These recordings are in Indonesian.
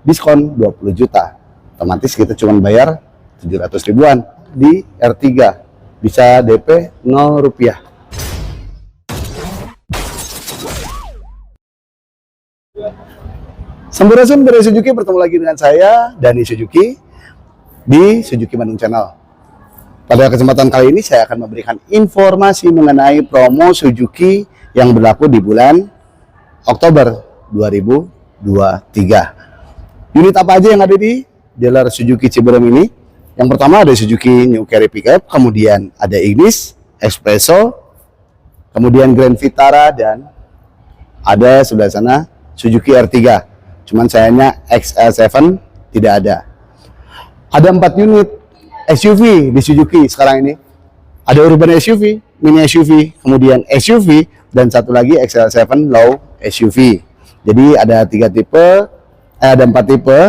diskon 20 juta. Otomatis kita cuma bayar 700 ribuan di R3. Bisa DP 0 rupiah. Sampurasun dari Suzuki, bertemu lagi dengan saya, Dani Suzuki, di Suzuki Bandung Channel. Pada kesempatan kali ini saya akan memberikan informasi mengenai promo Suzuki yang berlaku di bulan Oktober 2023. Unit apa aja yang ada di dealer Suzuki Ciberem ini? Yang pertama ada Suzuki New Carry Pickup, kemudian ada Ignis, Espresso, kemudian Grand Vitara, dan ada sebelah sana Suzuki R3. Cuman sayangnya XL7 tidak ada. Ada 4 unit SUV di Suzuki sekarang ini. Ada Urban SUV, Mini SUV, kemudian SUV, dan satu lagi XL7 Low SUV. Jadi ada 4 tipe,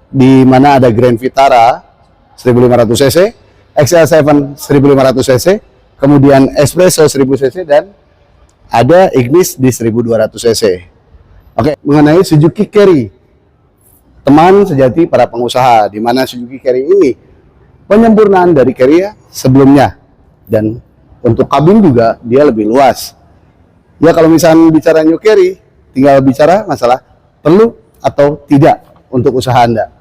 di mana ada Grand Vitara 1500 cc, XL7 1500 cc, kemudian Espresso 1000 cc, dan ada Ignis di 1200 cc. Oke, mengenai Suzuki Carry, teman sejati para pengusaha, di mana Suzuki Carry ini penyempurnaan dari Carry sebelumnya, dan untuk kabin juga dia lebih luas. Ya, kalau misalnya bicara New Carry, tinggal bicara masalah perlu atau tidak untuk usaha Anda.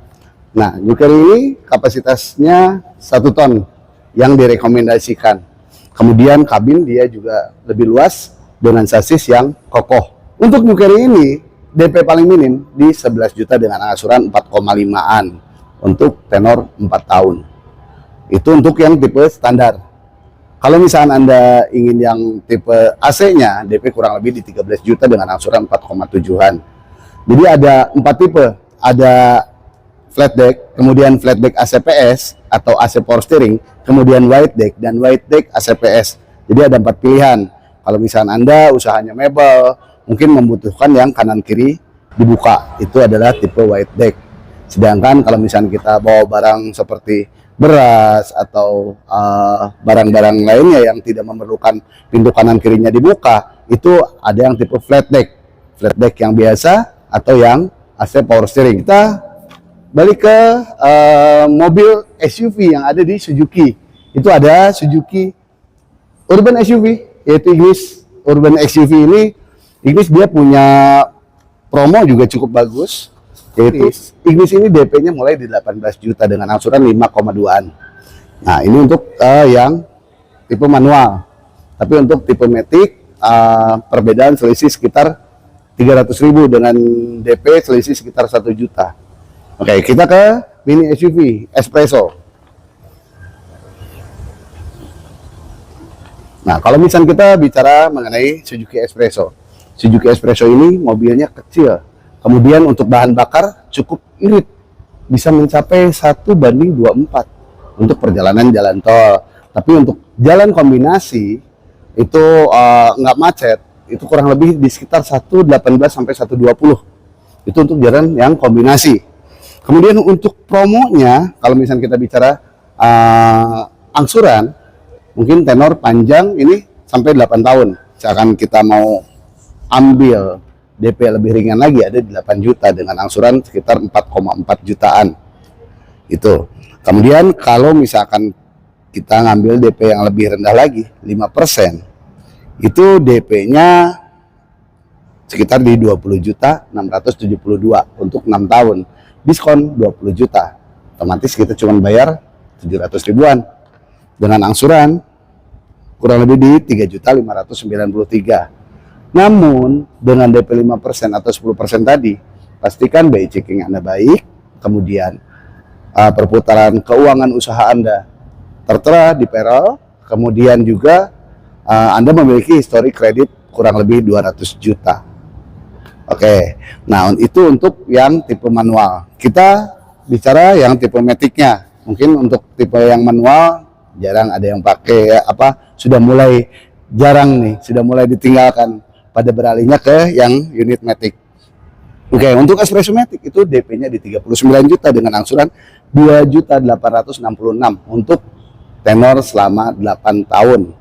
Nah, New Carry ini kapasitasnya 1 ton yang direkomendasikan. Kemudian kabin dia juga lebih luas dengan sasis yang kokoh. Untuk New Carry ini, DP paling minim di 11 juta dengan angsuran 4,5-an untuk tenor 4 tahun. Itu untuk yang tipe standar. Kalau misalnya Anda ingin yang tipe AC-nya, DP kurang lebih di 13 juta dengan angsuran 4,7-an. Jadi ada 4 tipe. Ada flat deck, kemudian flat deck ACPS atau AC Power Steering, kemudian wide deck, dan wide deck ACPS. Jadi ada 4 pilihan. Kalau misalnya Anda usahanya mebel, mungkin membutuhkan yang kanan kiri dibuka, itu adalah tipe wide deck. Sedangkan kalau misalnya kita bawa barang seperti beras atau barang-barang lainnya yang tidak memerlukan pintu kanan kirinya dibuka, itu ada yang tipe flat deck yang biasa atau yang AC Power Steering. Kita balik ke mobil SUV yang ada di Suzuki. Itu ada Suzuki Urban SUV, yaitu Ignis Urban SUV ini. Ignis dia punya promo juga cukup bagus, yaitu Ignis ini DP-nya mulai di 18 juta dengan angsuran 5,2-an. Nah, ini untuk yang tipe manual. Tapi untuk tipe Matic, perbedaan selisih sekitar 300.000 dengan DP selisih sekitar 1 juta. Oke, kita ke Mini SUV Espresso. Nah, kalau misalnya kita bicara mengenai Suzuki Espresso, Suzuki Espresso ini mobilnya kecil, kemudian untuk bahan bakar cukup irit, bisa mencapai 1:24 untuk perjalanan jalan tol. Tapi untuk jalan kombinasi itu nggak macet, itu kurang lebih di sekitar 1:18 sampai 1:20. Itu untuk jalan yang kombinasi. Kemudian untuk promonya, kalau misalnya kita bicara angsuran, mungkin tenor panjang ini sampai 8 tahun. Misalkan kita mau ambil DP lebih ringan lagi, ada di 8 juta dengan angsuran sekitar 4,4 jutaan. Itu. Kemudian kalau misalkan kita ngambil DP yang lebih rendah lagi, 5%, itu DP-nya sekitar di 20.672 untuk 6 tahun. Diskon 20 juta. Otomatis kita cuma bayar 700 ribuan dengan angsuran kurang lebih di 3.593. Namun dengan DP 5% atau 10% tadi, pastikan BI checking Anda baik, kemudian perputaran keuangan usaha Anda tertera di payroll, kemudian juga Anda memiliki histori kredit kurang lebih 200 juta. Oke, nah itu untuk yang tipe manual. Kita bicara yang tipe Matic-nya. Mungkin untuk tipe yang manual jarang ada yang pakai, sudah mulai jarang nih, sudah mulai ditinggalkan, pada beralihnya ke yang unit Matic. Oke, untuk Espresso Matic itu DP-nya di 39 juta dengan angsuran 2.866 untuk tenor selama 8 tahun.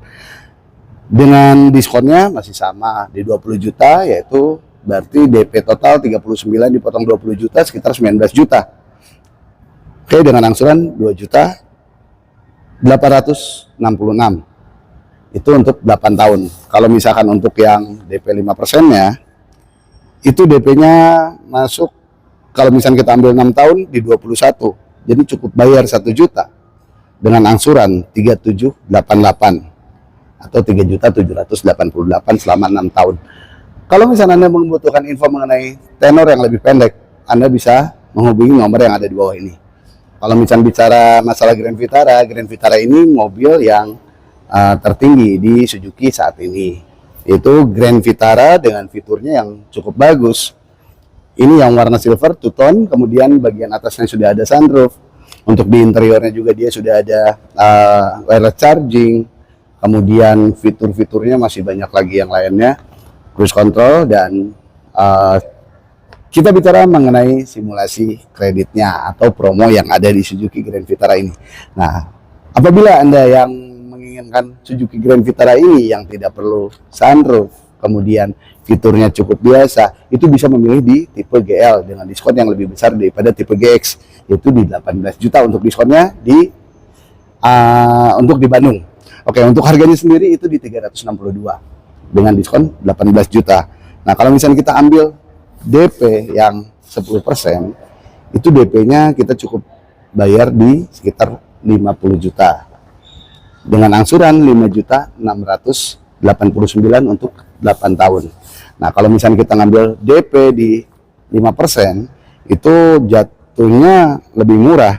Dengan diskonnya masih sama di 20 juta, yaitu berarti DP total 39 dipotong 20 juta sekitar 19 juta. Oke, dengan angsuran 2 juta 866. Itu untuk 8 tahun. Kalau misalkan untuk yang DP 5%-nya, itu DP-nya masuk, kalau misalkan kita ambil 6 tahun di 21. Jadi cukup bayar 1 juta dengan angsuran 3788 atau 3.788 selama 6 tahun. Kalau misalnya Anda membutuhkan info mengenai tenor yang lebih pendek, Anda bisa menghubungi nomor yang ada di bawah ini. Kalau misalnya bicara masalah Grand Vitara ini mobil yang tertinggi di Suzuki saat ini. Itu Grand Vitara dengan fiturnya yang cukup bagus. Ini yang warna silver, two tone, kemudian bagian atasnya sudah ada sunroof. Untuk di interiornya juga dia sudah ada wireless charging. Kemudian fitur-fiturnya masih banyak lagi yang lainnya, cruise control, dan kita bicara mengenai simulasi kreditnya atau promo yang ada di Suzuki Grand Vitara ini. Nah, apabila Anda yang menginginkan Suzuki Grand Vitara ini yang tidak perlu sunroof, kemudian fiturnya cukup biasa, itu bisa memilih di tipe GL dengan diskon yang lebih besar daripada tipe GX, yaitu di 18 juta untuk diskonnya untuk di Bandung. Oke, untuk harganya sendiri itu di 362 dengan diskon 18 juta. Nah, kalau misalnya kita ambil DP yang 10%, itu DP-nya kita cukup bayar di sekitar 50 juta. Dengan angsuran 5.689 untuk 8 tahun. Nah, kalau misalnya kita ngambil DP di 5%, itu jatuhnya lebih murah.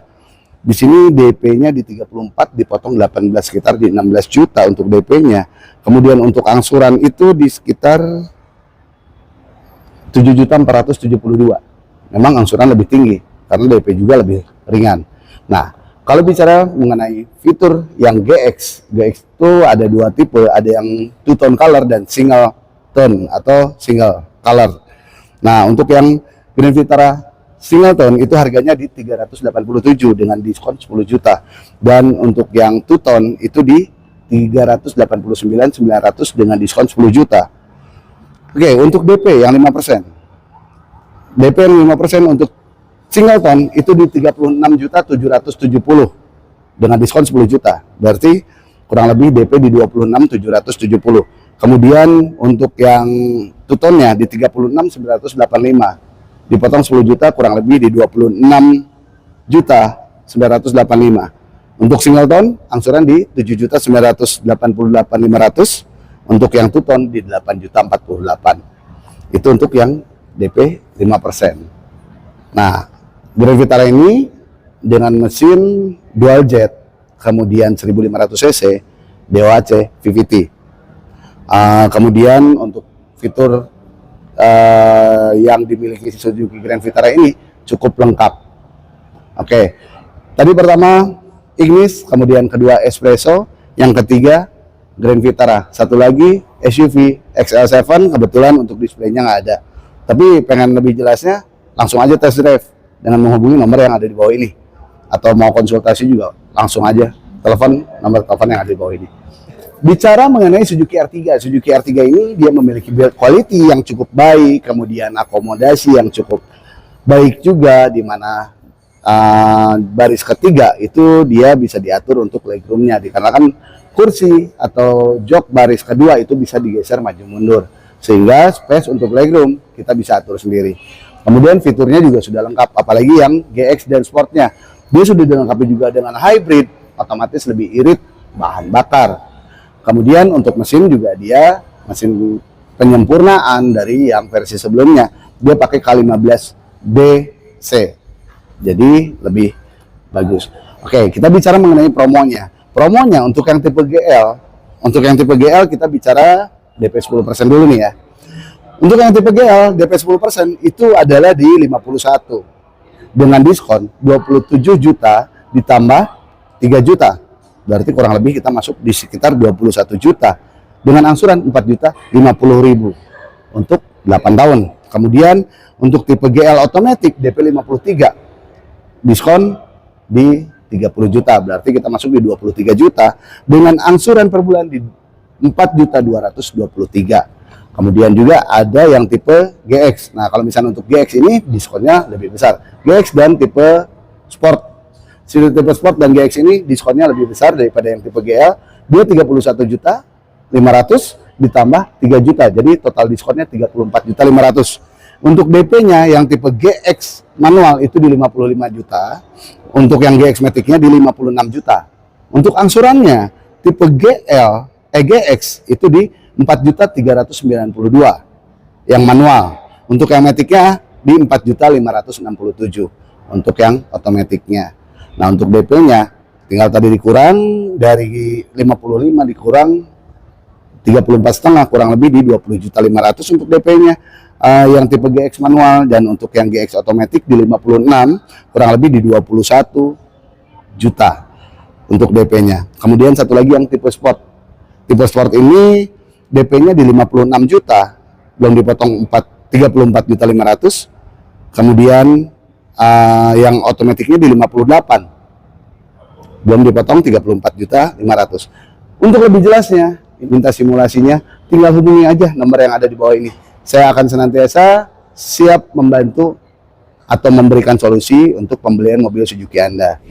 Di sini DP-nya di 34 dipotong 18 sekitar di 16 juta untuk DP-nya. Kemudian untuk angsuran itu di sekitar 7.472. Memang angsuran lebih tinggi karena DP juga lebih ringan. Nah, kalau bicara mengenai fitur yang GX itu ada dua tipe, ada yang two tone color dan single tone atau single color. Nah, untuk yang Grand Vitara single tone itu harganya di 387 dengan diskon 10 juta. Dan untuk yang two tone itu di 389.900 dengan diskon 10 juta. Oke, untuk DP yang 5%. DP yang 5% untuk single tone itu di 36.770 dengan diskon 10 juta. Berarti kurang lebih DP di 26.770. Kemudian untuk yang two tone-nya di 36.985. Dipotong 10 juta kurang lebih di 26.985. Untuk single tone angsuran di 7.988.500. Untuk yang two tone di 8.048. Itu untuk yang DP 5%. Nah, Grand Vitara ini dengan mesin dual jet, kemudian 1500 cc, DOHC VVT. Kemudian untuk fitur yang dimiliki Suzuki Grand Vitara ini cukup lengkap. Oke, tadi pertama Ignis, kemudian kedua Espresso, yang ketiga Grand Vitara, satu lagi SUV XL7, kebetulan untuk displaynya nggak ada. Tapi pengen lebih jelasnya, langsung aja test drive dengan menghubungi nomor yang ada di bawah ini. Atau mau konsultasi juga, langsung aja telepon nomor telepon yang ada di bawah ini. Bicara mengenai Suzuki R3, Suzuki R3 ini dia memiliki build quality yang cukup baik, kemudian akomodasi yang cukup baik juga, di mana baris ketiga itu dia bisa diatur untuk legroomnya, dikarenakan kursi atau jok baris kedua itu bisa digeser maju mundur, sehingga space untuk legroom kita bisa atur sendiri. Kemudian fiturnya juga sudah lengkap, apalagi yang GX dan Sportnya dia sudah dilengkapi juga dengan hybrid, otomatis lebih irit bahan bakar. Kemudian untuk mesin juga dia mesin penyempurnaan dari yang versi sebelumnya, dia pakai K15 DC, jadi lebih bagus. Oke, kita bicara mengenai promonya. Promonya untuk yang tipe GL, kita bicara DP 10% dulu nih ya. Untuk yang tipe GL, DP 10% itu adalah di 51 dengan diskon 27 juta ditambah 3 juta. Berarti kurang lebih kita masuk di sekitar 21 juta dengan angsuran 4.050.000 untuk 8 tahun. Kemudian untuk tipe GL Automatic DP 53 diskon di 30 juta, berarti kita masuk di 23 juta dengan angsuran per bulan di 4.223. Kemudian juga ada yang tipe GX. Nah, kalau misalnya untuk GX ini diskonnya lebih besar. GX dan tipe Sport. Tipe Sport dan GX ini diskonnya lebih besar daripada yang tipe GL. Dia 31.500.000 ditambah 3 juta. Jadi total diskonnya 34.500.000. Untuk DP-nya yang tipe GX manual itu di 55 juta. Untuk yang GX Matic-nya di 56 juta. Untuk angsurannya tipe GX itu di 4.392 yang manual. Untuk yang Matic-nya di 4.567 untuk yang otomatiknya. Nah, untuk DP-nya tinggal tadi dikurang dari 55 dikurang 34,5 kurang lebih di 20.500.000 untuk DP-nya. Yang tipe GX manual, dan untuk yang GX otomatis di 56 kurang lebih di 21 juta untuk DP-nya. Kemudian satu lagi yang tipe Sport. Tipe Sport ini DP-nya di 56 juta, belum dipotong 34.500.000. Kemudian yang otomatiknya di 58, belum dipotong 34.500.000. Untuk lebih jelasnya, minta simulasinya, tinggal hubungi aja nomor yang ada di bawah ini. Saya akan senantiasa siap membantu atau memberikan solusi untuk pembelian mobil Suzuki Anda.